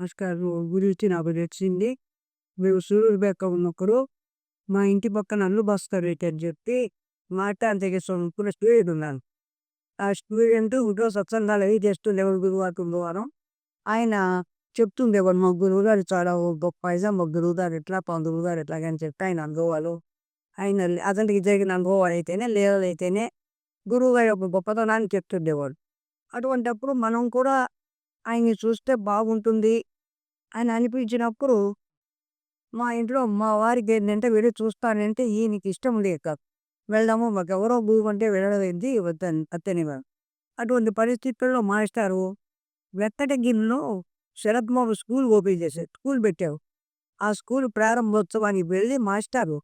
Oscar గురించి నాకు తెలిసింది. మేము సూళ్ళూరుపేట ఉన్నప్పుడు మా ఇంటి పక్కన అల్లు భాస్కర్ రెడ్డి అని చెప్పి మార్తాండేయ స్వామి స్టూడెంట్ ఉన్నాను. ఆ స్టూడెంట్ ఇంట్లో సత్సంగాలు అవి చేస్తుండేవాడు గురువారం, గురువారం. ఆయన చెప్తుండేవాడు మా గురువుగారు చాలా గొప్ప నిజం మా గురువుగారు ఎట్లా, మా గురువుగారు ఎట్లాగా అని చెప్పి ఆయన అనుభవాలు, ఆయన అతనికి జరిగిన అనుభవాలు అయితేనే, లీలలైతేనే గురువుగారి యొక్క గొప్పతనాన్ని చెప్తుండేవాడు. అటువంటప్పుడు మనం కూడా ఆయన్ని చూస్తే బాగుంటుంది అని అనిపించినప్పుడు మా ఇంట్లో మా వారికేంటంటే వెళ్లి చూస్తానంటే ఈయనకి ఇష్టం లేక, వెళ్దాము మాకెవరో బూమంటే వెళ్ళలేంది వద్దనేవారు. అటువంటి పరిస్థితుల్లో మాస్టారు వెంకటగిరిలో శరత్ బాబు స్కూల్ ఓపెన్ చేశారు. స్కూల్ పెట్టారు. ఆ స్కూల్ ప్రారంభోత్సవానికి వెళ్ళి మాస్టారు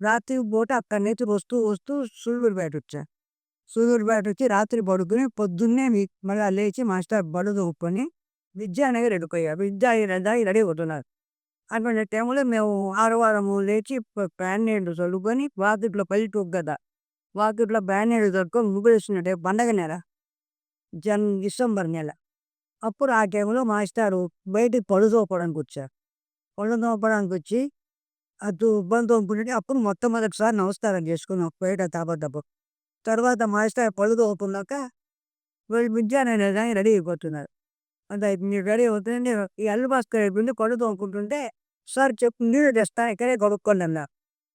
రాత్రి పూట అక్కడి నుంచి వస్తూ వస్తూ సూళ్ళూరుపేటొచ్చారు. సూళ్ళూరుపేటొచ్చి రాత్రి పడుకొని పొద్దున్నే మళ్ళా లేచి మాస్టర్ బడులు చదువుకొని విద్యానగర్ వెళ్ళిపోయారు. విద్యానగర్ రెడీ అవుతున్నారు. అటువంటి టైంలో మేము ఆదివారము లేచి ప్యాన్ నీళ్ళు చల్లుకొని వాకిట్లో పల్లెటూరు కదా! వాకిట్లో ప్యాన్ నీళ్ళు చల్లుకొని ముగ్గులేస్తున్నట్టే పండగ నెల. డిసెంబర్ నెల. అప్పుడు ఆ టైంలో మాస్టారు బయటికి పళ్ళు తోముకోవడానికొచ్చారు. పళ్ళు తోముకోవడానికొచ్చి అటు ఇబ్బంది తోముకుంటుంటే అప్పుడు మొట్టమొదటిసారి నమస్కారం చేసుకున్నాం బయట తాపద్దపు. తర్వాత మాస్టర్ పళ్ళు తోముకున్నాక వీళ్ళు విద్యానగర్ రెడీ అయిపోతున్నారు. అంటే మీరు రెడీ అవుతుంటే ఈ అల్లు భాస్కర్ అయిపోయింది కళ్ళు తోముకుంటుంటే, "సార్ చెప్పు నీళ్ళు తెస్తా ఇక్కడే కడుక్కోండి" అన్నారు.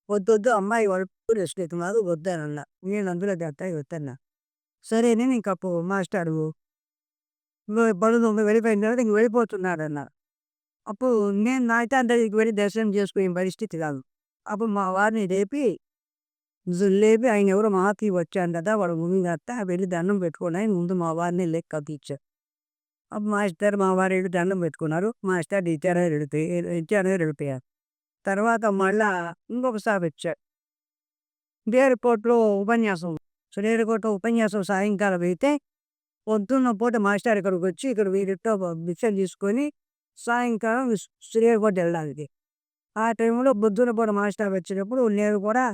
"వద్దొద్దు అమ్మాయి వాళ్ళు రెస్ట్ అవుతున్నారు వద్దనన్నా. నేను అందులో తెస్తా వద్దన్నా." సరేనని ఇంక అప్పుడు మాస్టారు పళ్ళు తోమి వెళ్ళిపోయిన తర్వాత ఇంక వెళ్ళిపోతున్నారన్నారు. అప్పుడు నేను నాకైతే దగ్గరికి వెళ్ళి దర్శనం చేసుకునే పరిస్థితి కాదు. అప్పుడు మా వారిని లేపి ఆయన ఎవరో మహాతీవి వచ్చారు కదా! వాళ్ళ ముందత్త వెళ్ళి దండం పెట్టుకోండి అని ముందు మా వారిని లేపి కబిచ్చారు. అప్పుడు మాస్టర్ మా వారు వెళ్ళి దండం పెట్టుకున్నారు. మాస్టర్ నిత్యానగర్ వెళ్ళిపోయారు. తర్వాత మళ్ళా ఇంకొకసారి వచ్చారు. శ్రీహరికోటలో ఉపన్యాసం సాయంకాలం అయితే పొద్దున్న పూట మాస్టర్ ఇక్కడికొచ్చి ఇక్కడ వీరితో భిక్ష తీసుకొని సాయంకాలం శ్రీహరికోట వెళ్ళడానికి. ఆ టైంలో పొద్దున్న పూట మాస్టర్ వచ్చినప్పుడు నేను కూడా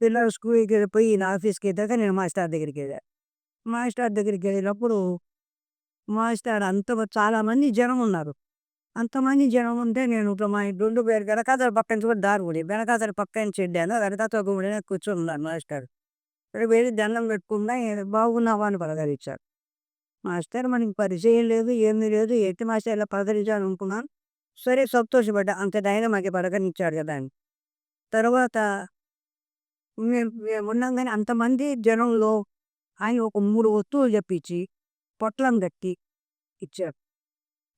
పిల్లలు స్కూల్‌కి వెళ్ళిపోయి ఈయన ఆఫీస్‌కి వెళ్ళాక నేను మాస్టర్ దగ్గరికెళ్ళాను. మాస్టర్ దగ్గరికెళ్ళినప్పుడు మాస్టర్ చాలామంది జనం ఉన్నారు. అంతమంది జనం ఉంటే నేను ఇట్లా మా ఇంటి వెనకాతల పక్క నుంచి కూడా దారి ఉండేది. వెనకాతల పక్క నుంచి వెళ్ళాను. వెనకాతల గుమ్మడిలో కూర్చొనున్నారు మాస్టర్. సరే వెళ్ళి దండం పెట్టుకున్నా బాగున్నావా అని పలకరించారు. మాస్టర్ మనకి పరిచయం లేదు, ఏమీ లేదు. ఎట్టి మాస్టర్ ఇలా పలకరించాలనుకున్నాను. సరే సంతోషపడ్డా. అంత ధైర్యం మాకు పలకరించాడు కదా అని. తర్వాత మేము ఉండంగానే అంతమంది జనంలో ఆయన ఒక 3 వస్తువులు చెప్పించి పొట్లం కట్టి ఇచ్చారు.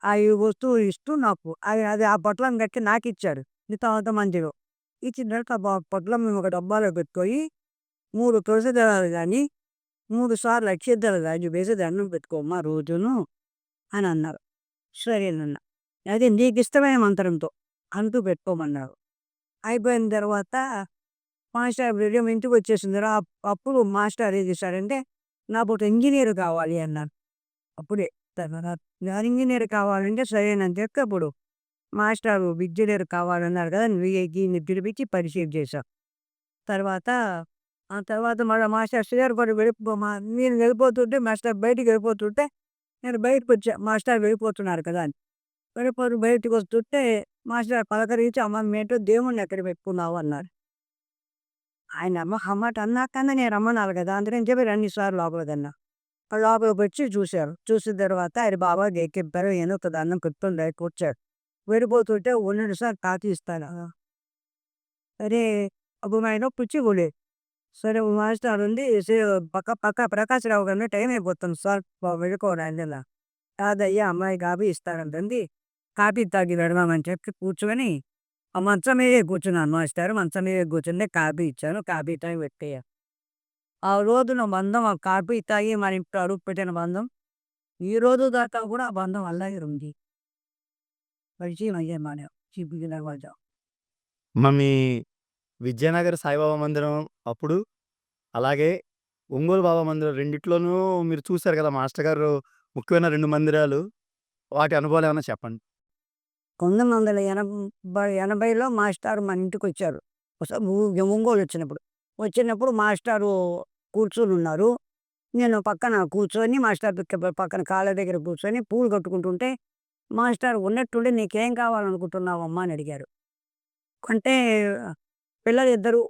ఆ ఈ వస్తువులు ఇస్తూ నాకు అది ఆ పొట్లం కట్టి నాకిచ్చారు. మిగతా అంతమందిలో. ఇచ్చిన తర్వాత ఆ పొట్లం మేము ఒక డబ్బాలో పెట్టుకొని 3 తులసి దళాలు గాని, 3 సార్లు అక్షింతలు గాని వేసి దండం పెట్టుకోమ్మా రోజును అని అన్నారు. సరేనన్నా. అదే నీకిష్టమైన మంత్రంతో అంటూ పెట్టుకోమన్నారు. అయిపోయిన తర్వాత మాస్టర్ మేము ఇంటికొచ్చేసిన తర్వాత అప్పుడు మాస్టర్ ఏం చేశారంటే నాకొక ఇంజినీర్ కావాలి అన్నారు. అప్పుడే తర్వాత ఇంజినీర్ కావాలంటే సరేనని చెప్పి అప్పుడు మాస్టారు ఇంజినీర్ కావాలన్నారు కదా! ఈయన్ని పిలిపించి పరిచయం చేశాం. తర్వాత ఆ తర్వాత మళ్ళా మాస్టర్ శ్రీహరికోట నేను వెళ్ళిపోతుంటే మాస్టర్ బయటికి వెళ్ళిపోతుంటే నేను బయటకొచ్చా. మాస్టర్ వెళ్ళిపోతున్నారు కదా అని. బయటికొస్తుంటే మాస్టర్ పలకరించి "అమ్మ మేంటో దేవుడిని ఎక్కడ పెట్టుకున్నావు" అన్నారు. ఆయన ఆ మాట అన్నాకన్నా నేను రమ్మన్నారు కదా! అందుకని చెప్పి రండి సార్ లోపలికన్నా. లోపలికొచ్చి చూసారు. చూసిన తర్వాత ఆయన బాగా ఎక్కింపారు. ఏదో ఒక దండం పెట్టుకొని బయటకొచ్చారు. వెళ్ళిపోతుంటే "ఉండండి సార్ కాఫీ ఇస్తాను." అరే! అప్పుడు మా ఆయన పుచ్చిగోలేదు. సరే మాస్టర్ ఉండి పక్క పక్క ప్రకాశ్‌రావు గారిని టైం అయిపోతుంది సార్ వెళ్ళిపోవడానికి అన్నా. కాదయ్యా అమ్మాయి కాఫీ ఇస్తానంటుంది. కాఫీ తాగి వెడదామని చెప్పి కూర్చొని ఆ మంచం మీదే కూర్చున్నాను మాస్టారు. మంచం మీదే కూర్చుంటే కాఫీ ఇచ్చాను. కాఫీ తాగి పెట్టేయారు. ఆ రోజున బంధం ఆ కాఫీ తాగి మన ఇంట్లో అడుగుపెట్టిన బంధం ఈ రోజు దాకా కూడా ఆ బంధం అలాగే ఉంది. పరిచయం అయ్యాం మనం. చిపికి తర్వాత. మీ విద్యానగర్ సాయిబాబా మందిరం అప్పుడు, అలాగే ఒంగోలు బాబా మందిరం రెండిట్లోనూ మీరు చూసారు కదా! మాస్టర్ గారు ముఖ్యమైన 2 మందిరాలు. వాటి అనుభవాలేమన్నా చెప్పండి? 1980లో మాస్టారు మన ఇంటికొచ్చారు. ఒంగోలు వచ్చినప్పుడు. వచ్చినప్పుడు మాస్టారు కూర్చొనున్నారు. నేను పక్కన కూర్చొని మాస్టారు పక్కన కాళ్ళ దగ్గర కూర్చొని పూలు కట్టుకుంటుంటే మాస్టారు ఉన్నట్టుండి "నీకేం కావాలనుకుంటున్నావమ్మా?" అని అడిగారు. అంటే పిల్లలిద్దరూ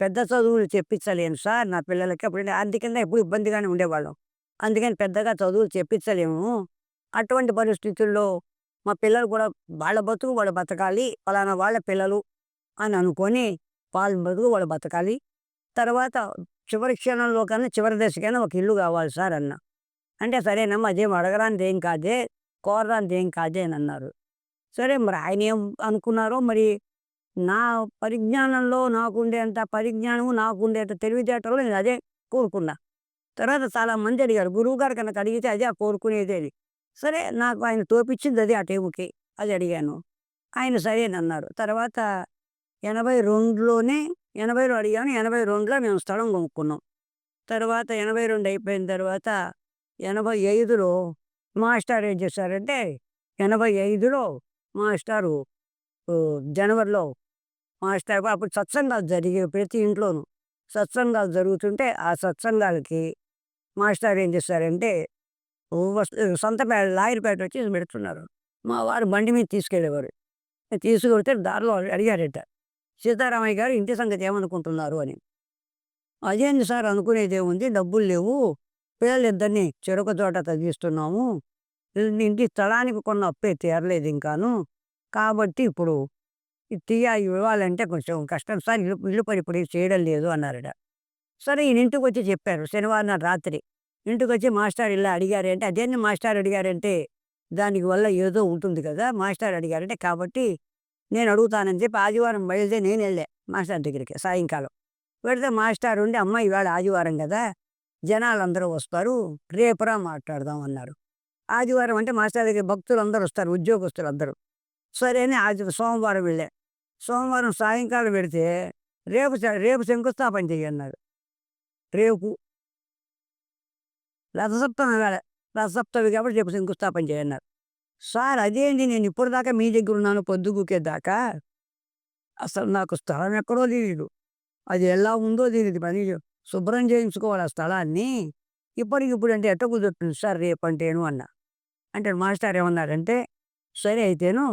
పెద్ద చదువులు చెప్పించలేను సార్ నా పిల్లలకి. అప్పుడు ఆర్థికంగా ఎప్పుడు ఇబ్బందిగానే ఉండేవాళ్ళం. అందుకని పెద్దగా చదువులు చెప్పించలేము. అటువంటి పరిస్థితుల్లో మా పిల్లలు కూడా వాళ్ళ బతుకు వాళ్ళు బతకాలి. పలానా వాళ్ళ పిల్లలు అని అనుకోని వాళ్ళ బతుకు వాళ్ళు బతకాలి. తర్వాత చివరి క్షణంలో కన్నా చివరి దశకైనా ఒక ఇల్లు కావాలి సార్ అన్నా. అంటే సరేనమ్మా అదేం అడగరానిదేం కాదే, కోరరానిదేం కాదే అని అన్నారు. సరే మరి ఆయనేం అనుకున్నారో మరి నా పరిజ్ఞానంలో నాకుండేంత పరిజ్ఞానము, నాకుండేంత తెలివితేటలు నేను అదే కోరుకున్నా. తర్వాత చాలామంది అడిగారు. గురువుగారు కనుక అడిగితే అదే కోరుకునేదని. సరే నాకు ఆయన తోపిచ్చింది అదే ఆ టైంకి. అది అడిగాను. ఆయన సరేనన్నారు. తర్వాత 82లోనే 80లో అడిగాను. 82లో మేము స్థలం కొనుక్కున్నాం. తర్వాత 82 అయిపోయిన తర్వాత 85లో మాస్టారు ఏం చేశారంటే 85లో మాస్టారు జనవరిలో మాస్టారు అప్పుడు సత్సంగాలు జరిగేవి ప్రతి ఇంట్లోనూ. సత్సంగాలు జరుగుతుంటే ఆ సత్సంగాలకి మాస్టారు ఏం చేశారంటే సంతపేట లాయర్‌పేట వచ్చి పెడుతున్నారు. మా వారు బండి మీద తీసుకెళ్ళేవారు. తీసుకెళ్తే దారిలో అడిగారట. "సీతారామయ్య గారు ఇంటి సంగతి ఏమనుకుంటున్నారు" అని. "అదేంది సార్ అనుకునేదేముంది డబ్బులు లేవు. పిల్లలిద్దరిని చెరొక చోట చదివిస్తున్నాము. ఇంటి స్థలానికి కొన్న అప్పే తీరలేదు ఇంకాను. కాబట్టి ఇప్పుడు ఇవ్వాలంటే కొంచెం కష్టం సార్. ఇల్లు ఇల్లు పని ఇప్పుడు చేయడం లేదు" అన్నారట. సరే ఈయన ఇంటికొచ్చి చెప్పారు. శనివారం నాడు రాత్రి. ఇంటికొచ్చి మాస్టారు ఇలా అడిగారు అంటే, "అదేంది మాస్టారు అడిగారంటే, దానికి వల్ల ఏదో ఉంటుంది కదా! మాస్టారు అడిగారంటే, కాబట్టి నేను అడుగుతానని" చెప్పి ఆదివారం బయలుదేరి నేనెళ్ళా మాస్టారు దగ్గరికి సాయంకాలం. వెళితే మాస్టారు ఉండి, "అమ్మ ఇవాళ ఆదివారం గదా! జనాలందరూ వస్తారు. రేపురా మాట్లాడదాం" అన్నారు. ఆదివారం అంటే మాస్టారు దగ్గర భక్తులందరూ వస్తారు. ఉద్యోగస్తులందరూ. సరే అని సోమవారం వెళ్ళా. సోమవారం సాయంకాలం వెడితే, రేపు శంకుస్థాపన చెయ్యన్నారు. రేపు రథసప్తమి వేళ. రథసప్తమి కాబట్టి రేపు శంకుస్థాపన చేయన్నారు. సార్ అదేంటి నేను ఇప్పటిదాకా మీ దగ్గరున్నాను పొద్దుగూకేదాకా. అసలు నాకు స్థలం ఎక్కడో తెలీదు. అది ఎలా ఉందో తెలీదు. మరి శుభ్రం చేయించుకోవాలి ఆ స్థలాన్ని. ఇప్పటికిప్పుడు అంటే ఎట్ట కుదురుతుంది సార్ రేపంటేను అన్నా. అంటే మాస్టారు ఏమన్నారంటే, సరే అయితేను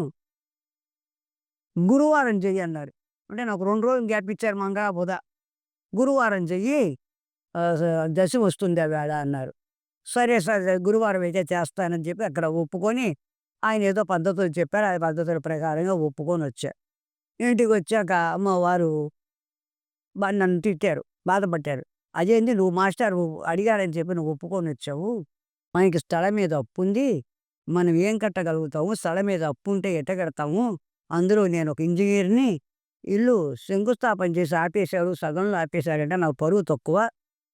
గురువారం చెయ్యి అన్నారు. అంటే నాకు 2 రోజులు గ్యాప్ ఇచ్చారు మంగళ, బుధ. గురువారం చెయ్యి స దశ వస్తుంది ఆ వేళ అన్నారు. సరే సార్ గురువారం అయితే చేస్తానని చెప్పి అక్కడ ఒప్పుకొని ఆయన ఏదో పద్ధతులు చెప్పారు. ఆ పద్ధతుల ప్రకారంగా ఒప్పుకొనొచ్చా. ఇంటికొచ్చాక మా వారు నన్ను తిట్టారు. బాధపడ్డారు. "అదేంది నువ్వు మాస్టారు అడిగారని చెప్పి నువ్వు ఒప్పుకొనొచ్చావు. మనకి స్థలం మీద అప్పుంది. మనం ఏం కట్టగలుగుతాము? స్థలం మీద అప్పుంటే ఎట్ట కడతాము? అందులో నేనొక ఇంజినీర్‌ని. ఇల్లు శంకుస్థాపన చేసి ఆపేశాడు. సగంలో ఆపేశాడంటే నాకు పరువు తక్కువ.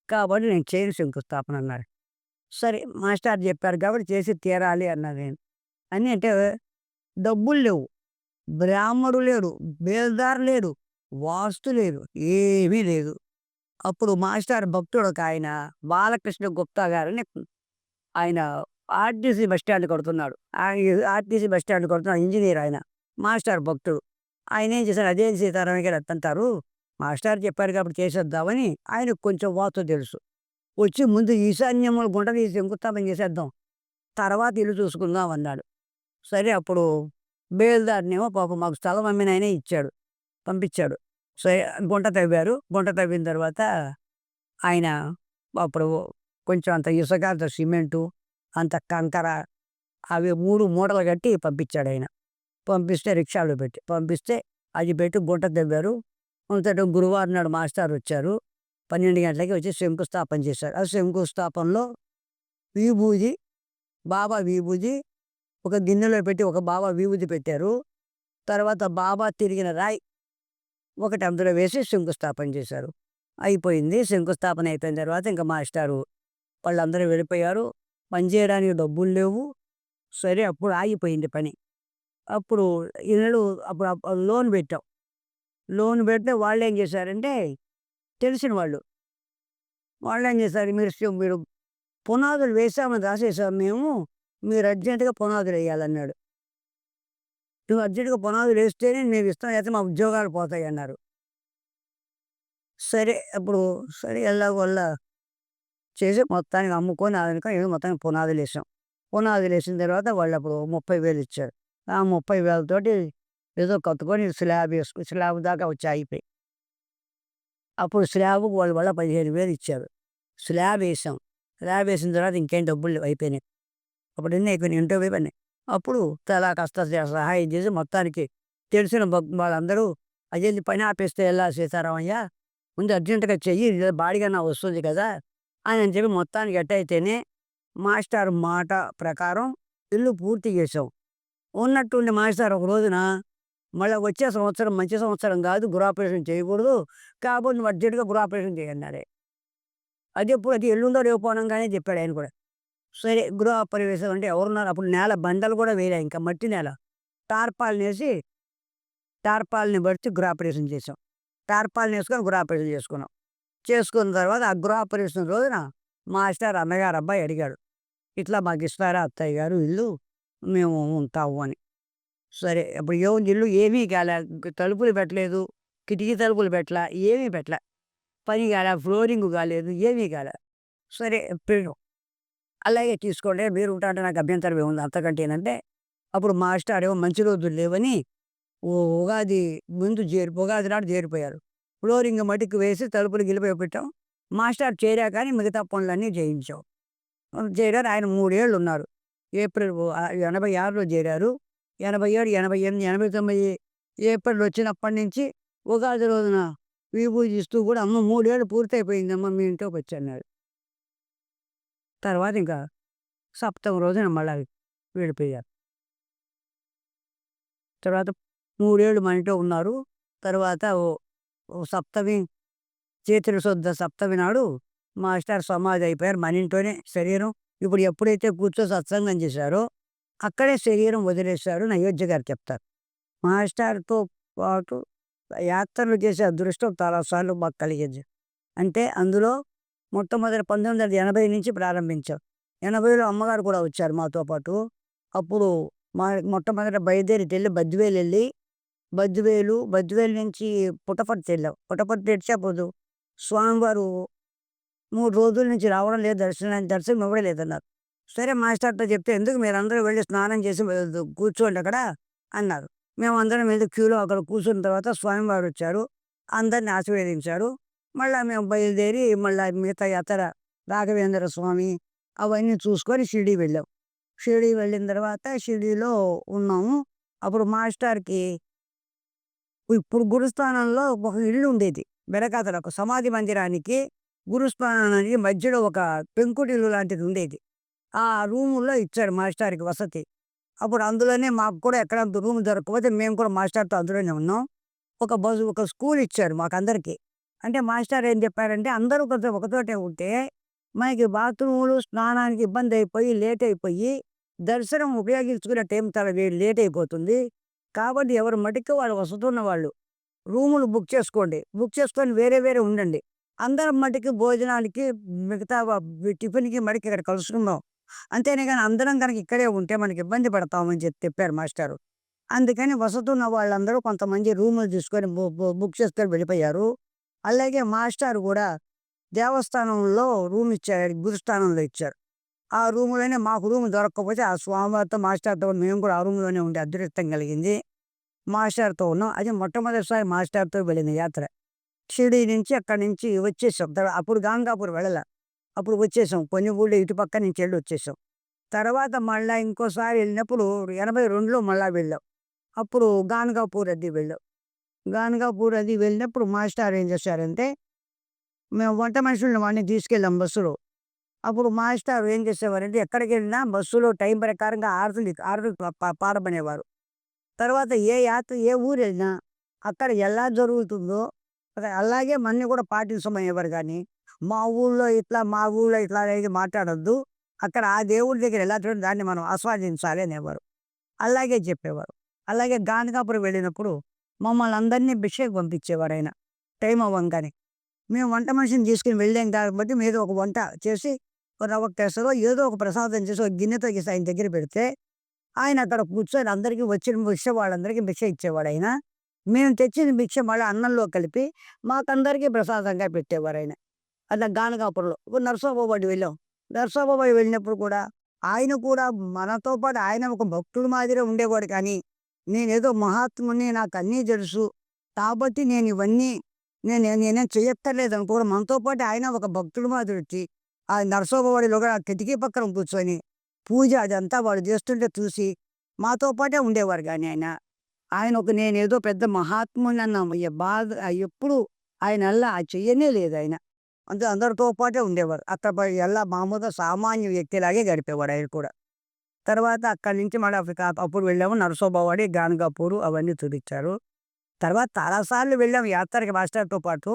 కాబట్టి నేను చేయను శంకుస్థాపన" అన్నారు. సరే మాస్టారు చెప్పారు కాబట్టి చేసి తీరాలి అన్నా నేను. అని అంటే డబ్బులు లేవు. బ్రాహ్మడు లేడు. బేల్దారు లేడు. వాస్తు లేదు. ఏమీ లేదు. అప్పుడు మాస్టారు భక్తుడొకాయన బాలకృష్ణ గుప్తా గారని ఆయన ఆర్టీసీ బస్ స్టాండ్ కడుతున్నాడు. ఆర్టీసీ బస్ స్టాండ్ కడుతున్నాడు ఇంజినీర్ ఆయన. మాస్టారు భక్తుడు. ఆయనేం చేశారు, "అదేంటి సీతారామయ్య గారు అట్టంటారు. మాస్టారు చెప్పారు కాబట్టి చేసేద్దామని" ఆయనకు కొంచెం వాస్తు తెలుసు. వచ్చి ముందు ఈశాన్యంలో గుంట తీసి శంకుస్థాపన చేసేద్దాం. తర్వాత ఇల్లు చూసుకుందాం అన్నాడు. సరే అప్పుడు బేల్దారినేమో పాపం మాకు స్థలం అమ్మినాయనే ఇచ్చాడు. పంపించాడు. సరే గుంట తవ్వారు. గుంట తవ్విన తర్వాత ఆయన అప్పుడు కొంచెం అంత ఇసుక, అంత సిమెంటు, అంత కంకర అవి 3 మూటలు కట్టి పంపించాడాయన. పంపిస్తే రిక్షాలో పెట్టి. పంపిస్తే అది పెట్టి గుంట తవ్వారు. అంతట గురువారం నాడు మాస్టారొచ్చారు. 12 గంటలకి వచ్చి శంకుస్థాపన చేశారు. ఆ శంకుస్థాపనలో విభూది, బాబా విభూది ఒక గిన్నెలో పెట్టి ఒక బాబా విభూది పెట్టారు. తర్వాత బాబా తిరిగిన రాయి ఒకటి అందులో వేసి శంకుస్థాపన చేశారు. అయిపోయింది. శంకుస్థాపన అయిపోయిన తర్వాత ఇంక మాస్టారు వాళ్ళందరూ వెళ్ళిపోయారు. పని చేయడానికి డబ్బులు లేవు. సరే అప్పుడు ఆగిపోయింది పని. అప్పుడు ఇల్లు అప్పుడు లోన్ పెట్టాం. లోన్ పెడితే వాళ్ళేం చేశారంటే తెలిసిన వాళ్ళు. వాళ్ళేం చేశారు, మీరు పునాదులు వేసామని రాసేసాం మేము. మీరు అర్జెంట్‌గా పునాదులెయ్యాలన్నాడు. "నువ్వు అర్జెంట్‌గా పునాదులేస్తేనే మేమిస్తాం. లేతే మా ఉద్యోగాలు పోతాయన్నారు." సరే అప్పుడు సరే ఎలాగోలా చేసి మొత్తానికి అమ్ముకొని ఏదో మొత్తానికి పునాదులేసాం. పునాదులేసిన తర్వాత వాళ్ళప్పుడు 30,000 ఇచ్చారు. ఆ 30,000తోటి ఏదో కట్టుకొని స్లాబ్ దాకా వచ్చి ఆగిపోయి. అప్పుడు స్లాబ్‌కి వాళ్ళు మళ్ళా 15,000 ఇచ్చారు. స్లాబేసాం. స్లాబేసిన తర్వాత ఇంకేం డబ్బులు లేవు అయిపోయినాయి. అప్పుడన్నీ అయిపోయినాయి. ఇంటో అయిపోయినాయి. అప్పుడు తలా కాస్త సహాయం చేసి మొత్తానికి తెలిసిన వాళ్ళందరూ "అదేంది పని ఆపేస్తే ఎలా సీతారామయ్య? ముందు అర్జెంట్‌గా చెయ్యి. ఇది బాడిగన్నా వస్తుంది కదా!" అని చెప్పి మొత్తానికి ఎట్టయితేనే మాస్టారు మాట ప్రకారం ఇల్లు పూర్తి చేసాం. ఉన్నట్టుండి మాస్టారు ఒక రోజున మళ్ళా వచ్చే సంవత్సరం మంచి సంవత్సరం కాదు. గృహప్రవేశం చేయకూడదు. కాబట్టి నువ్వు అర్జెంట్‌గా గృహప్రవేశం చెయ్యి అన్నారే. అదెప్పుడు అది ఎల్లుండో రేపో అనంగానే చెప్పాడు ఆయన కూడా. సరే గృహప్రవేశం అంటే ఎవరున్నారు? అప్పుడు నేల బండలు కూడా వేయలే ఇంకా మట్టి నేల. టార్పాలినేసి టార్పాలిని బట్టి గృహప్రవేశం చేసాం. టార్పాలినేసుకొని గృహప్రవేశం చేసుకున్నాం. చేసుకున్న తర్వాత ఆ గృహప్రవేశం రోజున మాస్టారు అన్నగారి అబ్బాయి అడిగాడు. "ఇట్లా మాకిస్తారా అత్తయ్య గారు ఇల్లు? మేము ఉంటాము" అని. సరే అప్పుడు ఏముంది ఇల్లు ఏమీ కాలే. తలుపులు పెట్టలేదు. కిటికీ తలుపులు పెట్టలా. ఏమీ పెట్టలా. పని కాలే. ఫ్లోరింగ్ కాలేదు. ఏమీ కాలే. సరే పెట్టాం. అలాగే తీసుకోండి. మీరు ఉంటా అంటే నాకు అభ్యంతరం ఏముంది అంతకంటేనంటే, అప్పుడు మాస్టారేమో మంచి రోజులు లేవని ఉగాది ఉగాది నాడు చేరిపోయారు. ఫ్లోరింగ్ మటుకు వేసి తలుపులు గిలుపులు పెట్టాం. మాస్టారు చేరాక కానీ మిగతా పనులన్నీ చేయించాం. చేరారు. ఆయన 3 ఏళ్ళు ఉన్నారు. ఏప్రిల్ 86లో చేరారు. 87, 88, 89 ఏప్రిల్ వచ్చినప్పటి నుంచి ఉగాది రోజున విభూది ఇస్తూ కూడా "అమ్మ 3 ఏళ్ళు పూర్తయిపోయిందమ్మ మీ ఇంట్లోకొచ్చన్నాడు." తర్వాత ఇంకా సప్తమి రోజున మళ్ళా వెళ్ళిపోయారు. తర్వాత 3 ఏళ్ళు మన ఇంట్లో ఉన్నారు. తర్వాత ఓ ఓ సప్తమి చైత్ర శుద్ధ సప్తమి నాడు మాస్టారు సమాధి అయిపోయారు. మన ఇంట్లోనే శరీరం ఇప్పుడు ఎప్పుడైతే కూర్చొని సత్సంగం చేశారో అక్కడే శరీరం వదిలేశారు అని అయోధ్య గారు చెప్తారు. మాస్టారుతో పాటు యాత్రలు చేసే అదృష్టం చాలా సార్లు మాకు కలిగింది. అంటే అందులో మొట్టమొదటి 1980 నుంచి ప్రారంభించాం. 80లో అమ్మగారు కూడా వచ్చారు మాతో పాటు. అప్పుడు మొట్టమొదట బయలుదేరి బద్వేలెళ్ళి, బద్వేలు నుంచి పుట్టపర్తి వెళ్ళాం. పుట్టపర్తి వచ్చి అప్పుడు స్వామివారు 3 రోజుల నుంచి రావడం లేదు దర్శనం ఇవ్వడం లేదన్నారు. సరే మాస్టర్‌తో చెప్తే, "ఎందుకు మీరందరూ వెళ్లి స్నానం చేసి కూర్చోండి అక్కడ" అన్నారు. మేమందరం వెళ్లి క్యూలో అక్కడ కూర్చున్న తర్వాత స్వామివారు వచ్చారు. అందరిని ఆశీర్వదించారు. మళ్ళా మేము బయలుదేరి మళ్ళా మిగతా యాత్ర రాఘవేంద్ర స్వామి అవన్నీ చూసుకొని షిరిడీ వెళ్ళాం. షిరిడీ వెళ్ళిన తర్వాత షిరిడీలో ఉన్నాము. అప్పుడు మాస్టర్‌కి ఇప్పుడు గురుస్థానంలో ఒక ఇల్లు ఉండేది. వెనకాతల ఒక సమాధి మందిరానికి, గురుస్థానానికి మధ్యలో ఒక పెంకుటిల్లు లాంటిది ఉండేది. ఆ రూముల్లో ఇచ్చారు మాస్టర్‌కి వసతి. అప్పుడు అందులోనే మాకు కూడా ఎక్కడ రూమ్ దొరక్కపోతే మేము కూడా మాస్టర్‌తో అందులోనే ఉన్నాం. ఒక స్కూల్ ఇచ్చారు మాకందరికి. అంటే మాస్టర్ ఏం చెప్పారంటే అందరూ కొంచెం ఒకచోటే ఉంటే మనకి బాత్రూములు, స్నానానికి ఇబ్బందయిపోయి, లేటయిపోయి, దర్శనం ఉపయోగించుకునే టైం చాలా లేట్ అయిపోతుంది. కాబట్టి ఎవరి మటిక్కి వాళ్ళు వసతున్న వాళ్ళు రూములు బుక్ చేసుకోండి. బుక్ చేసుకొని వేరే వేరే ఉండండి. అందరం మటికి భోజనానికి మిగతా టిఫిన్‌కి మటికి ఇక్కడ కలుసుకుందాం. అంతేనే గాని అందరం గనక ఇక్కడే ఉంటే మనకి ఇబ్బంది పడతామని చెప్పారు మాస్టారు. అందుకని వసతున్న వాళ్ళందరూ కొంతమంది రూములు తీసుకొని బుక్ చేసుకొని వెళ్ళిపోయారు. అలాగే మాస్టారు గూడా దేవస్థానంలో రూమ్ ఇచ్చారు. గురుస్థానంలో ఇచ్చారు. ఆ రూమ్‌లోనే మాకు రూమ్ దొరక్కపోతే ఆ స్వామివారితో మాస్టర్‌తో మేము కూడా ఆ రూమ్‌లోనే ఉండే అదృష్టం కలిగింది. మాస్టర్‌తో ఉన్నాం. అది మొట్టమొదటిసారి మాస్టర్‌తో వెళ్ళిన యాత్ర. షిరిడీ నుంచి అక్కడి నుంచి వచ్చేసాం. అప్పుడు గాంగాపూర్ వెళ్ళలా. అప్పుడు వచ్చేసాం. కొన్ని ఊళ్ళు ఇటు పక్క నుంచి వచ్చేసాం. తర్వాత మళ్ళా ఇంకోసారి వెళ్ళినప్పుడు 82లో మళ్ళా వెళ్ళాం. అప్పుడు గాన్గాపూర్ అది వెళ్ళాం. గాన్గాపూర్ అది వెళ్ళినప్పుడు మాస్టారు ఏం చేశారంటే, మేము వంట మనుషుల్ని వాడిని తీసుకెళ్ళాం బస్సులో. అప్పుడు మాస్టారు ఏం చేసేవారంటే ఎక్కడికెళ్ళినా బస్సులో టైం ప్రకారంగా ఆరతులు పాడమనేవారు. తర్వాత ఏ ఊరెళ్ళినా అక్కడ ఎలా జరుగుతుందో అలాగే మనని కూడా పాటించమనేవారు గానీ, మా ఊళ్ళో ఇట్లా అనేది మాట్లాడొద్దు. అక్కడ ఆ దేవుడి దగ్గర ఎలా జరుగుతుందో దాన్ని మనం ఆస్వాదించాలి అనేవారు. అలాగే చెప్పేవారు. అలాగే గానగాపురం వెళ్ళినప్పుడు మమ్మల్ని అందరినీ భిక్షకు పంపించేవారాయన టైం అవ్వంగానే. మేము వంట మనిషిని తీసుకొని వెళ్ళాం కాబట్టి ఏదో ఒక వంట చేసి రవ్వ కేసరో ఏదో ఒక ప్రసాదం చేసి ఒక గిన్నెతో చేసి ఆయన దగ్గర పెడితే ఆయన అక్కడ కూర్చొని అందరికీ వచ్చిన భిక్ష వాళ్ళందరికీ భిక్ష ఇచ్చేవాడాయన. మేము తెచ్చిన భిక్ష మళ్ళీ అన్నంలో కలిపి మాకందరికీ ప్రసాదంగా పెట్టేవారాయన. అట్లా గానగాపురంలో. ఇప్పుడు నరసోబా వెళ్ళాం. నరసోబా వెళ్ళినప్పుడు కూడా ఆయన కూడా మనతో పాటు ఆయన ఒక భక్తుడు మాదిరే ఉండేవాడు కానీ, నేనేదో మహాత్ముడిని నాకన్నీ తెలుసు. కాబట్టి నేనివన్నీ నేనేం చెయ్యక్కర్లేదనుకోవడం మనతో పాటు ఆయన ఒక భక్తుడు మాదిరొచ్చి, ఆ నరసోబవాడిలో కూడా ఆ కిటికీ పక్కన కూర్చొని, పూజ అదంతా వాడు చేస్తుంటే చూసి, మాతో పాటే ఉండేవారు గానీ ఆయన. ఆయన ఒక నేనేదో పెద్ద మహాత్ముడినన్న బాధ ఎప్పుడు ఆయనెల్లా చెయ్యనే లేదాయన. అందరితో పాటే ఉండేవారు. అక్కడ ఎలా మామూలుగా సామాన్య వ్యక్తిలాగే గడిపేవాడు ఆయన కూడా. తర్వాత అక్కడి నుంచి మళ్ళీ అప్పుడు వెళ్ళాము నరసోబవాడి, గానగాపూరు అవన్నీ చూపిచ్చారు. తర్వాత చాలా సార్లు వెళ్ళాం యాత్రకి మాస్టర్‌తో పాటు.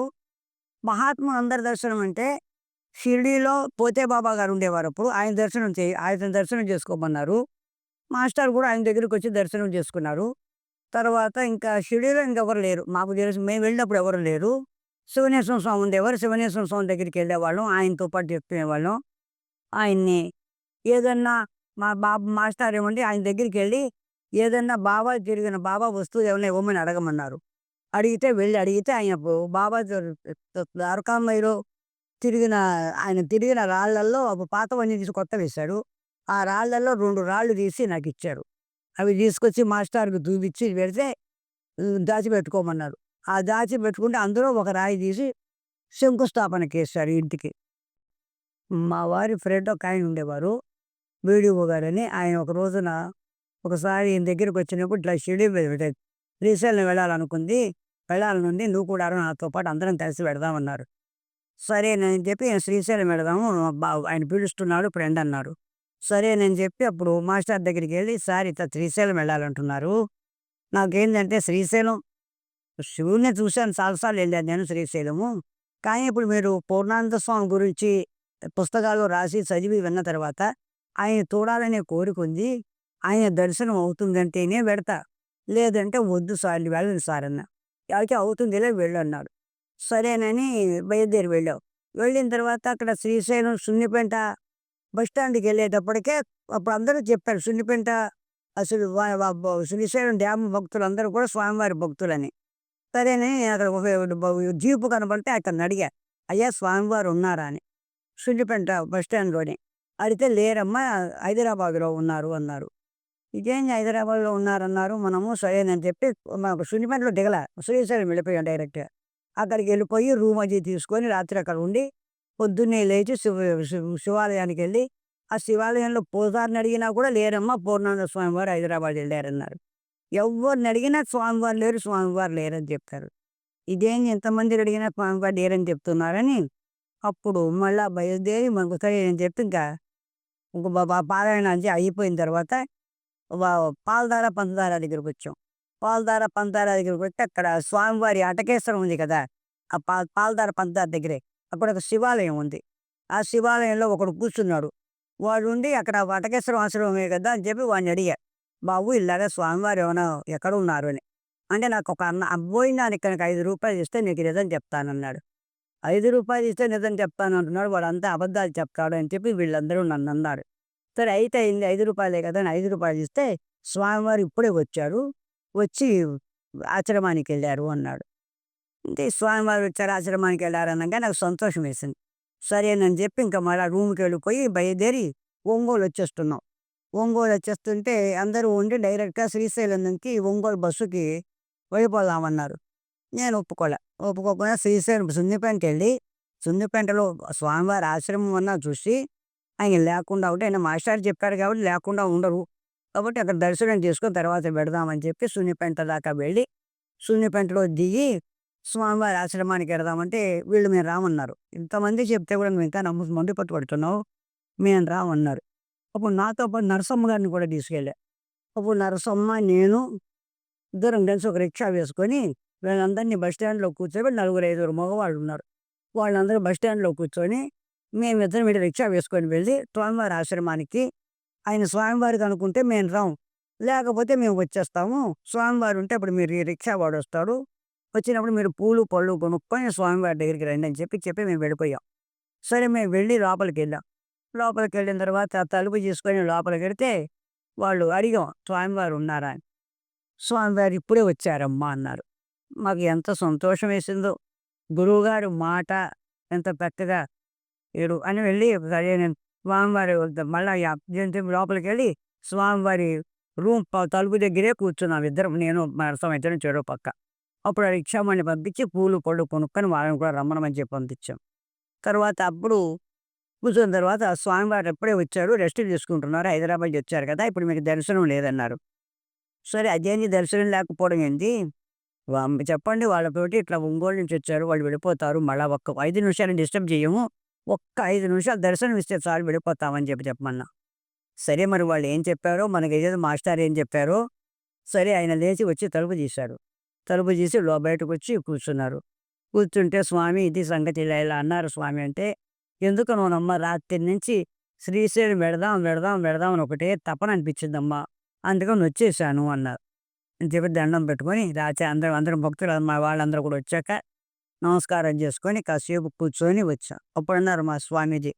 మహాత్ములందరి దర్శనం అంటే షిరిడీలో పోతే బాబా గారు ఉండేవారప్పుడు. ఆయన దర్శనం చేసుకోమన్నారు. మాస్టర్ కూడా ఆయన దగ్గరికొచ్చి దర్శనం చేసుకున్నారు. తర్వాత ఇంకా షిరిడీలో ఇంకెవరు లేరు. మాకు తెలిసి మేము వెళ్ళినప్పుడు ఎవరు లేరు. శివనేశ్వర స్వామి ఉండేవారు. శివనేశ్వర స్వామి దగ్గరికెళ్ళేవాళ్ళం. ఆయనతో పాటు చెప్పుకునేవాళ్ళం. ఆయన్ని ఏదన్నా మాస్టర్ ఏమండి ఆయన దగ్గరికెళ్ళి ఏదన్నా బాబా వస్తువు ఏమన్నా ఇవ్వమని అడగమన్నారు. అడిగితే ఆయన బాబా ద్వారకామాయిలో ఆయన తిరిగిన రాళ్ళల్లో పాతవన్నీ తీసి కొత్తవేశాడు. ఆ రాళ్ళల్లో 2 రాళ్ళు తీసి నాకిచ్చారు. అవి తీసుకొచ్చి మాస్టార్‌కి చూపిచ్చి పెడితే దాచిపెట్టుకోమన్నారు. ఆ దాచిపెట్టుకుంటే అందులో ఒక రాయి తీసి శంకుస్థాపనకేశారు ఇంటికి. మా వారి ఫ్రెండ్ ఒకాయన ఉండేవారు. బీడీఓ గారని. ఆయన ఒక రోజున ఒకసారి ఈయన దగ్గరికొచ్చినప్పుడు ఇట్లా షిరిడీ శ్రీశైలం వెళ్ళాలనుంది. నువ్వు కూడా రా నాతో పాటు అందరం కలిసి వెడదామన్నారు. సరేనని చెప్పి ఈయన శ్రీశైలం వెడదాము ఆయన పిలుస్తున్నాడు ఫ్రెండ్ అన్నారు. సరేనని చెప్పి అప్పుడు మాస్టర్ దగ్గరికెళ్ళి సార్ ఇట్లా శ్రీశైలం వెళ్ళాలంటున్నారు. నాకేందంటే శ్రీశైలం శివుడినే చూశాను చాలా సార్లు వెళ్ళాను నేను శ్రీశైలము. కానీ ఇప్పుడు మీరు పూర్ణానంద స్వామి గురించి పుస్తకాల్లో రాసి చదివి విన్న తర్వాత ఆయన చూడాలనే కోరికుంది. ఆయన దర్శనం అవుతుందంటేనే వెడతా. లేదంటే వద్దు సార్ వెళ్ళను సార్ అన్నా. అయితే అవుతుందిలే వెళ్ళన్నాడు. సరేనని బయలుదేరి వెళ్ళాం. వెళ్ళిన తర్వాత అక్కడ శ్రీశైలం సున్నిపెంట బస్టాండ్‌కెళ్ళేటప్పటికే అప్పుడు అందరూ చెప్పారు సున్నిపెంట అసలు శ్రీశైలం డ్యామ్ భక్తులందరూ కూడా స్వామివారి భక్తులని. సరేనని అక్కడ ఒక జీపు కనపడితే అతన్నడిగా, అయ్యా స్వామివారు ఉన్నారా అని. సున్నిపెంట బస్టాండ్‌లోనే. అడిగితే లేరమ్మా హైదరాబాద్‌లో ఉన్నారు అన్నారు. ఇదేంది హైదరాబాద్‌లో ఉన్నారన్నారు. మనము సరేనని చెప్పి సున్నిపెంటలో దిగల. శ్రీశైలం వెళ్ళిపోయాం డైరెక్ట్‌గా. అక్కడికెళ్ళిపోయి రూమ్ అది తీసుకొని రాత్రి అక్కడ ఉండి, పొద్దున్నే లేచి శివాలయానికెళ్ళి, ఆ శివాలయంలో పూజారిని అడిగినా కూడా లేరమ్మా పూర్ణానంద స్వామి వారు హైదరాబాద్ వెళ్ళారన్నారు. ఎవ్వరిని అడిగినా స్వామివారు లేరని చెప్తారు. ఇదేంది ఎంతమందిని అడిగినా స్వామివారు లేరని చెప్తున్నారని, అప్పుడు మళ్ళా బయలుదేరి మనకు సరే అని చెప్పి ఇంకా ఇంక పారాయణ అది అయిపోయిన తర్వాత పాలధార పంచదార దగ్గరకొచ్చాం. పాలధార పంచదార దగ్గరకొస్తే అక్కడ స్వామివారి అటకేశ్వరం ఉంది కదా! ఆ పాలధార పంచదార దగ్గరే. అక్కడ ఒక శివాలయం ఉంది. ఆ శివాలయంలో ఒకడు కూర్చున్నాడు. వాడుండి అక్కడ వటకేశ్వరం ఆశ్రమమే కదా అని చెప్పి వాడిని అడిగా. బాబు ఇలాగ స్వామివారు ఏమైనా ఎక్కడున్నారు అని. అంటే నాకొక పోయినానికి కనుక రూ. 5 ఇస్తే నీకు నిజం చెప్తానన్నాడు. రూ. 5 ఇస్తే నిజం చెప్తానంటున్నాడు. వాడంతా అబద్ధాలు చెప్తాడు అని చెప్పి వీళ్ళందరూ నన్నన్నారు. సరే అయితే అయింది రూ. 5 కదా అని రూ. 5 ఇస్తే స్వామివారు ఇప్పుడే వచ్చారు. వచ్చి ఆశ్రమానికెళ్లారు అన్నాడు. అంటే స్వామివారు వచ్చారు ఆశ్రమానికెళ్లారు అనంగా నాకు సంతోషం వేసింది. సరేనని చెప్పి ఇంకా మళ్ళా రూమ్‌కెళ్ళిపోయి బయలుదేరి ఒంగోలు వచ్చేస్తున్నాం. ఒంగోలు వచ్చేస్తుంటే అందరూ ఉండి డైరెక్ట్‌గా శ్రీశైలం నుంచి ఒంగోలు బస్సుకి వెళ్ళిపోదామన్నారు. నేను ఒప్పుకోకుండా శ్రీశైలం సున్నిపెంటెళ్ళి, సున్నిపెంటలో స్వామివారి ఆశ్రమం అన్నా చూసి, ఆయన లేకుండా ఉంటే ఆయన మాస్టారు చెప్పారు కాబట్టి లేకుండా ఉండరు. కాబట్టి అక్కడ దర్శనం చేసుకొని తర్వాత పెడదామని చెప్పి సున్నిపెంట దాకా వెళ్ళి, సున్నిపెంటలో దిగి స్వామివారి ఆశ్రమానికి ఎడదామంటే వీళ్ళు మేము రామన్నారు. ఇంతమంది చెప్తే కూడా నువ్వు ఇంకా మొండి పట్టుబడుతున్నావు. మేము రామన్నారు. అప్పుడు నాతో పాటు నరసమ్మ గారిని కూడా తీసుకెళ్ళా. అప్పుడు నరసమ్మ, నేను ఇద్దరం కలిసి ఒక రిక్షా వేసుకొని వీళ్ళందరినీ బస్ స్టాండ్‌లో కూర్చోబెట్టి నలుగురు, ఐదుగురు మగవాళ్ళున్నారు. వాళ్ళందరూ బస్ స్టాండ్‌లో కూర్చొని మేమిద్దరం రిక్షా వేసుకొని వెళ్ళి స్వామివారి ఆశ్రమానికి ఆయన స్వామివారికి అనుకుంటే మేము రాము. లేకపోతే మేము వచ్చేస్తాము. స్వామివారు ఉంటే అప్పుడు మీరు ఈ రిక్షా వాడొస్తాడు. వచ్చినప్పుడు మీరు పూలు, పళ్ళు కొనుక్కొని స్వామివారి దగ్గరికి రండి అని చెప్పి మేము వెళ్ళిపోయాం. సరే మేము వెళ్ళి లోపలికెళ్ళాం. లోపలికెళ్ళిన తర్వాత తలుపు తీసుకొని లోపలికెడితే వాళ్ళు అడిగాం స్వామివారు ఉన్నారా అని. స్వామివారు ఇప్పుడే వచ్చారమ్మా అన్నారు. మాకు ఎంత సంతోషం వేసిందో. గురువుగారు మాట ఎంత చక్కగా అని వెళ్ళి సరే నేను స్వామివారి మళ్ళా లోపలికెళ్ళి స్వామివారి రూమ్ తలుపు దగ్గరే కూర్చున్నాం ఇద్దరం. నేను మా ఇద్దరం చెరో పక్క. అప్పుడు ఆ రిక్షావాడిని పంపించి పూలు, పళ్ళు కొనుక్కొని వాళ్ళని కూడా రమ్మనమని చెప్పి పంపించాం. తర్వాత అప్పుడు కూర్చున్న తర్వాత స్వామివారు ఎప్పుడే వచ్చారు. రెస్ట్ తీసుకుంటున్నారు. హైదరాబాద్ వచ్చారు కదా! ఇప్పుడు మీకు దర్శనం లేదన్నారు. సరే అదేంది దర్శనం లేకపోవడం ఏంటి? చెప్పండి వాళ్ళతోటి ఇట్లా ఒంగోలు నుంచి వచ్చారు. వాళ్ళు వెళ్ళిపోతారు. మళ్ళా ఒక్క 5 నిమిషాలు డిస్టర్బ్ చేయము. ఒక్క 5 నిమిషాలు దర్శనం ఇస్తే చాలు వెళ్ళిపోతామని చెప్పమన్నా. సరే మరి వాళ్ళు ఏం చెప్పారో మనకేదో మాస్టారు ఏం చెప్పారో, సరే ఆయన లేచి వచ్చి తలుపు తీశారు. తలుపు తీసి బయటకొచ్చి కూర్చున్నారు. కూర్చుంటే స్వామి ఇది సంగతి ఇలా ఇలా అన్నారు స్వామి అంటే, ఎందుకనోనమ్మా రాత్రి నుంచి శ్రీశైలం వెడదాం, వెడదాం, వెడదాం అని ఒకటే తపన అనిపించిందమ్మా. అందుకని వచ్చేసాను అన్నారు. అని చెప్పి దండం పెట్టుకొని రాత్రి అందరం భక్తులు మా వాళ్ళందరూ కూడా వచ్చాక నమస్కారం చేసుకొని కాసేపు కూర్చొని వచ్చా. అప్పుడన్నారు మా స్వామీజీ,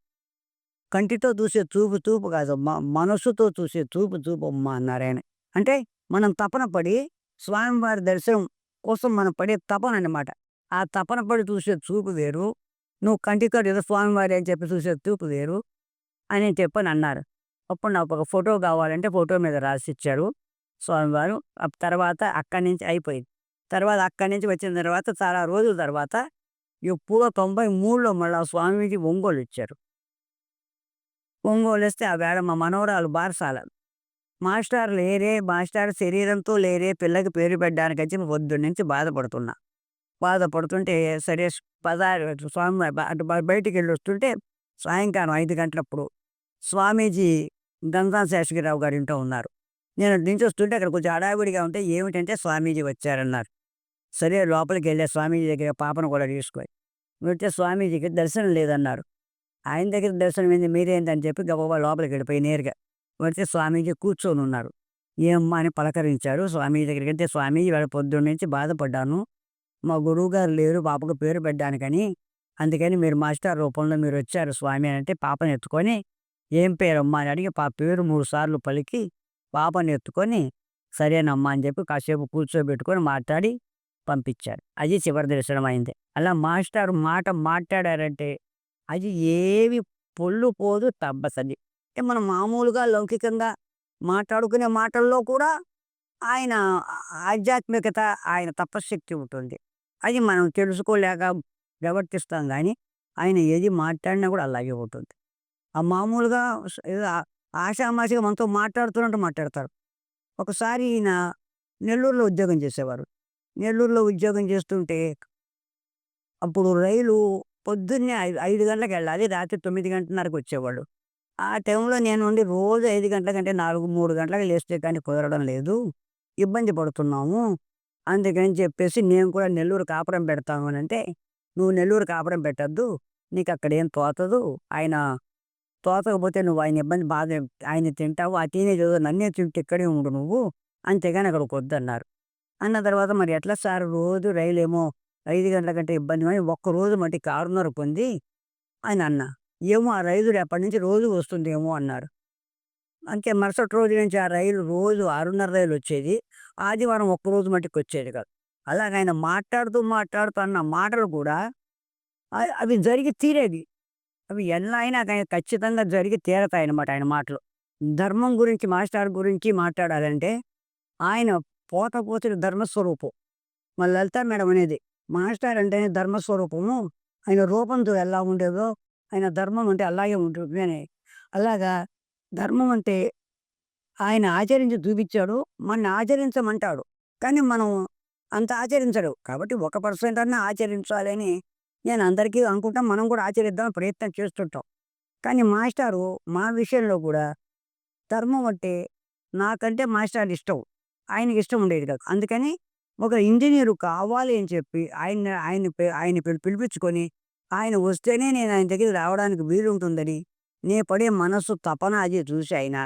కంటితో చూసే చూపు చూపు కాదమ్మా, మనసుతో చూసే చూపు చూపమ్మా అన్నారాయన. అంటే మనం తపన పడి స్వామివారి దర్శనం కోసం మనం పడే తపన అనమాట. ఆ తపన పడి చూసే చూపు వేరు, నువ్వు కంటితో ఏదో స్వామివారి అని చెప్పి చూసే చూపు వేరు అని చెప్పని అన్నారు. అప్పుడు నాకు ఒక ఫోటో కావాలంటే ఫోటో మీద రాసిచ్చారు స్వామివారు. తర్వాత అక్కడి నుంచి అయిపోయింది. తర్వాత అక్కడి నుంచి వచ్చిన తర్వాత చాలా రోజుల తర్వాత ఎప్పుడో 93లో మళ్ళా స్వామీజీ ఒంగోలు ఇచ్చారు. ఒంగోలు వస్తే ఆ వేళ మా మనవరాలు బారసాల. మాస్టారు లేరే, మాస్టారు శరీరంతో లేరే, పిల్లకి పేరు పెట్టడానికని చెప్పి పొద్దున్నుంచి బాధపడుతున్నా. బాధపడుతుంటే సరే స్వామి అటు బయటికెళ్ళి వస్తుంటే సాయంకాలం 5 గంటలప్పుడు స్వామీజీ గంధం శేషగిరిరావు గారి ఇంట్లో ఉన్నారు. నేను అటు నుంచి వస్తుంటే అక్కడ కొంచెం హడావిడిగా ఉంటే ఏమిటంటే స్వామీజీ వచ్చారన్నారు. సరే లోపలికి వెళ్ళే స్వామీజీ దగ్గర పాపను కూడా తీసుకొని వెళ్తే స్వామీజీకి దర్శనం లేదన్నారు. ఆయన దగ్గర దర్శనం ఏంది మీరేందని చెప్పి గబగబా లోపలికి వెళ్ళిపోయి నేరుగా వెళ్తే స్వామీజీ కూర్చొని ఉన్నారు. ఏమ్మా అని పలకరించారు. స్వామీజీ దగ్గరికి వెళ్తే స్వామీజీ వాళ్ళ పొద్దున్న నుంచి బాధపడ్డాను, మా గురువుగారు లేరు పాపకు పేరు పెట్టడానికని, అందుకని మీరు మాస్టర్ రూపంలో మీరు వచ్చారు స్వామి అని అంటే పాపని ఎత్తుకొని ఏం పేరమ్మా అని అడిగి పేరు 3 సార్లు పలికి పాపని ఎత్తుకొని సరేనమ్మా అని చెప్పి కాసేపు కూర్చోబెట్టుకొని మాట్లాడి పంపించారు. అది చివరి దర్శనం అయింది. అలా మాస్టారు మాట మాట్లాడారంటే అది ఏమి పొల్లు పోదు తబ్బసది. అంటే మనం మామూలుగా లౌకికంగా మాట్లాడుకునే మాటల్లో కూడా ఆయన ఆధ్యాత్మికత, ఆయన తపశ్శక్తి ఉంటుంది. అది మనం తెలుసుకోలేక ప్రవర్తిస్తాం గానీ, ఆయన ఏది మాట్లాడినా కూడా అలాగే ఉంటుంది. ఆ మామూలుగా ఏదో ఆషామాషిగా మనతో మాట్లాడుతున్నట్టు మాట్లాడతారు. ఒకసారి ఈయన నెల్లూరులో ఉద్యోగం చేసేవారు. నెల్లూరులో ఉద్యోగం చేస్తుంటే అప్పుడు రైలు పొద్దున్నే 5 గంటలకెళ్ళాలి. రాత్రి 9:30కి వచ్చేవాళ్ళు. ఆ టైంలో నేను ఉండి రోజు 5 గంటల కంటే 3 గంటలకు లేస్తే కానీ కుదరడం లేదు. ఇబ్బంది పడుతున్నాము. అందుకని చెప్పేసి నేను కూడా నెల్లూరు కాపురం పెడతాను అనంటే, "నువ్వు నెల్లూరు కాపురం పెట్టొద్దు. నీకక్కడేం తోచదు. ఆయన తోచకపోతే నువ్వు ఆయన ఇబ్బంది ఆయన్ని తింటావు. ఆ తినేది ఏదో నన్నే తింటే ఇక్కడే ఉండు నువ్వు. అంతేగాని అక్కడికొద్దన్నారు." అన్న తర్వాత మరి ఎట్లా సార్ రోజు రైలేమో 5 గంటల కంటే ఇబ్బంది అని ఒక్కరోజు మట్టికి 6:30 ఉంది అని అన్నా. ఏమో ఆ రైలు రేపటి నుంచి రోజు వస్తుందేమో అన్నారు. అంతే మరుసటి రోజు నుంచి ఆ రైలు రోజు 6:30 రైలు వచ్చేది. ఆదివారం ఒక్కరోజు మట్టికి వచ్చేది కాదు. అలాగ ఆయన మాట్లాడుతూ, మాట్లాడుతూ అన్న మాటలు కూడా అవి జరిగి తీరేవి. అవి ఎలా అయినా కానీ ఖచ్చితంగా జరిగి తీరతాయన్నమాట ఆయన మాటలు. ధర్మం గురించి మాస్టర్ గురించి మాట్లాడాలంటే ఆయన పోతపోతున్న ధర్మస్వరూపం. మా లలిత మేడం అనేది మాస్టర్ అంటేనే ధర్మస్వరూపము. ఆయన రూపంతో ఎలా ఉండేదో ఆయన ధర్మం అంటే అలాగే ఉంటుంది అని. అలాగా ధర్మం అంటే ఆయన ఆచరించి చూపించాడు. మనని ఆచరించమంటాడు. కానీ మనం అంత ఆచరించడు. కాబట్టి 1% అన్నా ఆచరించాలని నేను అందరికీ అనుకుంటాం. మనం కూడా ఆచరిద్దామని ప్రయత్నం చేస్తుంటాం. కానీ మాస్టారు మా విషయంలో కూడా ధర్మం అంటే నాకంటే మాస్టారు ఇష్టం. ఆయనకి ఇష్టం ఉండేది కాదు. అందుకని ఒక ఇంజినీరు కావాలి అని చెప్పి ఆయన్ని పిలిపించుకొని ఆయన వస్తేనే నేను ఆయన దగ్గరికి రావడానికి వీలుంటుందని నేను పడే మనస్సు తపన అది చూసి ఆయన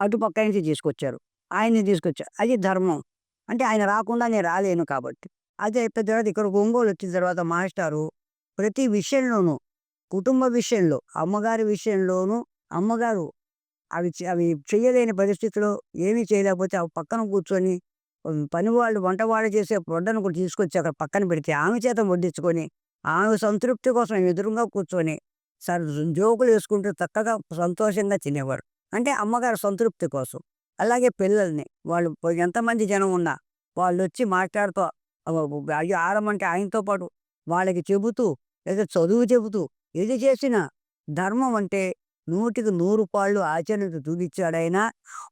అటుపక్క నుంచి తీసుకొచ్చారు. ఆయన్ని తీసుకొచ్చారు. అది ధర్మం. అంటే ఆయన రాకుండా నేను రాలేను కాబట్టి. అది అయిపోయిన తర్వాత ఇక్కడ ఒంగోలు వచ్చిన తర్వాత మాస్టారు ప్రతి విషయంలోనూ, కుటుంబ విషయంలో, అమ్మగారి విషయంలోనూ అమ్మగారు అవి చెయ్యలేని పరిస్థితిలో ఏమీ చేయలేకపోతే ఆ పక్కన కూర్చొని పనివాళ్ళు వంటవాళ్ళు చేసే వడ్డను కూడా తీసుకొచ్చి అక్కడ పక్కన పెడితే ఆమె చేత వడ్డించుకొని ఆమె సంతృప్తి కోసం ఎదురుగా కూర్చొని సర్ జోకులేసుకుంటూ చక్కగా సంతోషంగా తినేవారు. అంటే అమ్మగారి సంతృప్తి కోసం. అలాగే పిల్లల్ని వాళ్ళు ఎంతమంది జనం ఉన్నా వాళ్ళొచ్చి మాట్లాడుతూ అయ్యో! ఆడమంటే ఆయనతో పాటు వాళ్ళకి చెబుతూ, లేదా చదువు చెబుతూ, ఏది చేసినా ధర్మం అంటే 100కి 100 ఆచరించి చూపించాడాయన.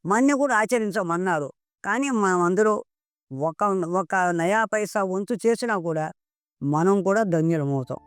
మన్ని కూడా ఆచరించమన్నారు. కానీ మనమందరూ ఒక ఒక నయా పైసా వంతు చేసినా కూడా మనం కూడా ధన్యులమవుతాం.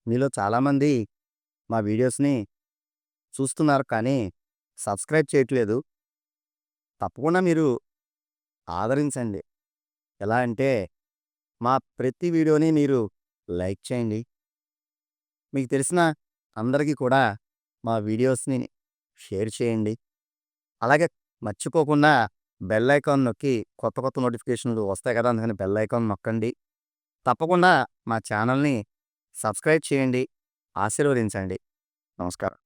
మీలో చాలామంది మా వీడియోస్‌ని చూస్తున్నారు కానీ సబ్స్క్రైబ్ చేయట్లేదు. తప్పకుండా మీరు ఆదరించండి. ఎలా అంటే మా ప్రతి వీడియోని మీరు లైక్ చేయండి. మీకు తెలిసిన అందరికీ కూడా మా వీడియోస్‌ని షేర్ చేయండి. అలాగే మర్చిపోకుండా బెల్ ఐకాన్ నొక్కి కొత్త కొత్త నోటిఫికేషన్‌లు వస్తాయి కదా! అందుకని బెల్ ఐకాన్ నొక్కండి. తప్పకుండా మా ఛానల్‌ని సబ్స్క్రైబ్ చేయండి. ఆశీర్వదించండి. నమస్కారం.